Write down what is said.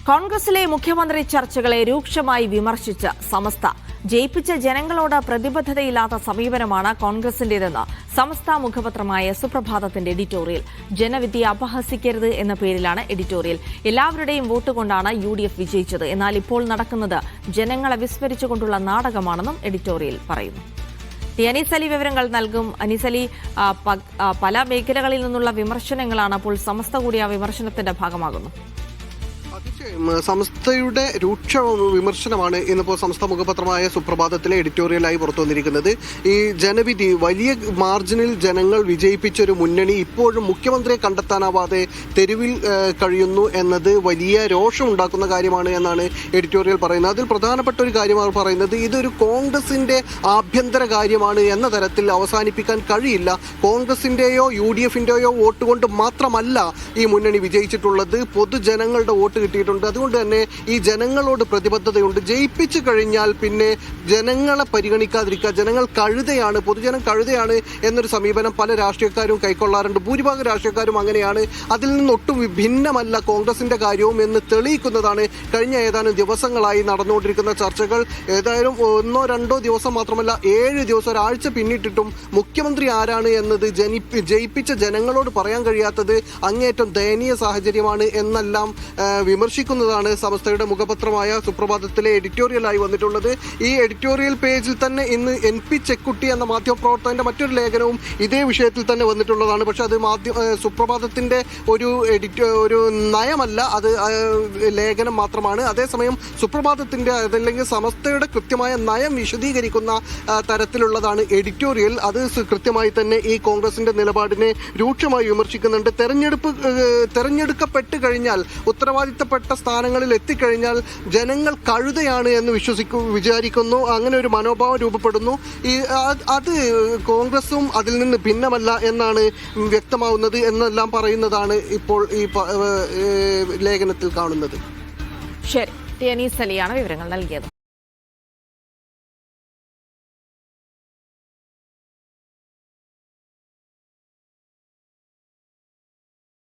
കോൺഗ്രസിലെ മുഖ്യമന്ത്രി ചർച്ചകളെ രൂക്ഷമായി വിമർശിച്ച സമസ്ത ജയിപ്പിച്ച ജനങ്ങളോട് പ്രതിബദ്ധതയില്ലാത്ത സമീപനമാണ് കോൺഗ്രസിന്റേതെന്ന് സമസ്ത മുഖപത്രമായ സുപ്രഭാതത്തിന്റെ എഡിറ്റോറിയൽ. ജനവിധിയെ അപഹസിക്കരുത് എന്ന പേരിലാണ് എഡിറ്റോറിയൽ. എല്ലാവരുടെയും വോട്ട് കൊണ്ടാണ് UDF വിജയിച്ചത്. എന്നാൽ ഇപ്പോൾ നടക്കുന്നത് ജനങ്ങളെ വിസ്മരിച്ചുകൊണ്ടുള്ള നാടകമാണെന്നും എഡിറ്റോറിയൽ പറയുന്നു. അനീസ് അലി വിവരങ്ങൾ നൽകും. അനീസ് അലി, പല മേഖലകളിൽ നിന്നുള്ള വിമർശനങ്ങളാണ്. അപ്പോൾ സമസ്ത കൂടി ആ വിമർശനത്തിന്റെ ഭാഗമാകുന്നു. സമസ്തയുടെ രൂക്ഷ വിമർശനമാണ് ഇന്നിപ്പോൾ സമസ്ത മുഖപത്രമായ സുപ്രഭാതത്തിലെ എഡിറ്റോറിയലായി പുറത്തു വന്നിരിക്കുന്നത്. ഈ ജനവിധി വലിയ മാർജിനിൽ ജനങ്ങൾ വിജയിപ്പിച്ചൊരു മുന്നണി ഇപ്പോഴും മുഖ്യമന്ത്രിയെ കണ്ടെത്താനാവാതെ തെരുവിൽ കഴിയുന്നു എന്നത് വലിയ രോഷമുണ്ടാക്കുന്ന കാര്യമാണ് എന്നാണ് എഡിറ്റോറിയൽ പറയുന്നത്. അതിൽ പ്രധാനപ്പെട്ട ഒരു കാര്യമാണ് പറയുന്നത്, ഇതൊരു കോൺഗ്രസിന്റെ ആഭ്യന്തര കാര്യമാണ് എന്ന തരത്തിൽ അവസാനിപ്പിക്കാൻ കഴിയില്ല. കോൺഗ്രസിന്റെയോ UDFന്റെയോ വോട്ട് കൊണ്ട് മാത്രമല്ല ഈ മുന്നണി വിജയിച്ചിട്ടുള്ളത്, പൊതുജനങ്ങളുടെ വോട്ട് കിട്ടിയിട്ടുണ്ട്. അതുകൊണ്ട് തന്നെ ഈ ജനങ്ങളോട് പ്രതിബദ്ധതയുണ്ട്. ജയിപ്പിച്ചു കഴിഞ്ഞാൽ പിന്നെ ജനങ്ങളെ പരിഗണിക്കാതിരിക്കുക, ജനങ്ങൾ കഴുതയാണ്, പൊതുജനം കഴുതയാണ് എന്നൊരു സമീപനം പല രാഷ്ട്രീയക്കാരും കൈക്കൊള്ളാറുണ്ട്. ഭൂരിഭാഗം രാഷ്ട്രീയക്കാരും അങ്ങനെയാണ്. അതിൽ നിന്നൊട്ടും ഭിന്നമല്ല കോൺഗ്രസിന്റെ കാര്യവും എന്ന് തെളിയിക്കുന്നതാണ് കഴിഞ്ഞ ഏതാനും ദിവസങ്ങളായി നടന്നുകൊണ്ടിരിക്കുന്ന ചർച്ചകൾ. ഏതായാലും 1-2 ദിവസം മാത്രമല്ല 7 ദിവസം, ഒരാഴ്ച പിന്നിട്ടിട്ടും മുഖ്യമന്ത്രി ആരാണ് എന്നത് ജയിപ്പിച്ച ജനങ്ങളോട് പറയാൻ കഴിയാത്തത് അങ്ങേയറ്റം ദയനീയ സാഹചര്യമാണ് എന്നെല്ലാം വിമർശിക്കുന്നതാണ് സമസ്തയുടെ മുഖപത്രമായ സുപ്രഭാതത്തിലെ എഡിറ്റോറിയലായി വന്നിട്ടുള്ളത്. ഈ എഡിറ്റോറിയൽ പേജിൽ തന്നെ ഇന്ന് NP ചെക്കുട്ടി എന്ന മാധ്യമപ്രവർത്തകന്റെ മറ്റൊരു ലേഖനവും ഇതേ വിഷയത്തിൽ തന്നെ വന്നിട്ടുള്ളതാണ്. പക്ഷെ അത് സുപ്രഭാതത്തിന്റെ ഒരു നയമല്ല, അത് ലേഖനം മാത്രമാണ്. അതേസമയം സുപ്രഭാതത്തിന്റെ അതല്ലെങ്കിൽ സമസ്തയുടെ കൃത്യമായ നയം വിശദീകരിക്കുന്ന തരത്തിലുള്ളതാണ് എഡിറ്റോറിയൽ. അത് കൃത്യമായി തന്നെ ഈ കോൺഗ്രസിന്റെ നിലപാടിനെ രൂക്ഷമായി വിമർശിക്കുന്നുണ്ട്. തെരഞ്ഞെടുക്കപ്പെട്ട് കഴിഞ്ഞാൽ ഉത്തരവാദിത്തപ്പെട്ട സ്ഥാനങ്ങളിൽ എത്തിക്കഴിഞ്ഞാൽ ജനങ്ങൾ കഴുതയാണ് എന്ന് വിചാരിക്കുന്നു. അങ്ങനെ ഒരു മനോഭാവം രൂപപ്പെടുന്നു. അത് കോൺഗ്രസും അതിൽ നിന്ന് ഭിന്നമല്ല എന്നാണ് വ്യക്തമാവുന്നത് എന്നെല്ലാം പറയുന്നതാണ് ഇപ്പോൾ ഈ ലേഖനത്തിൽ കാണുന്നത്. ശരി, അനീസ് അലിയാണ് വിവരങ്ങൾ നൽകിയത്.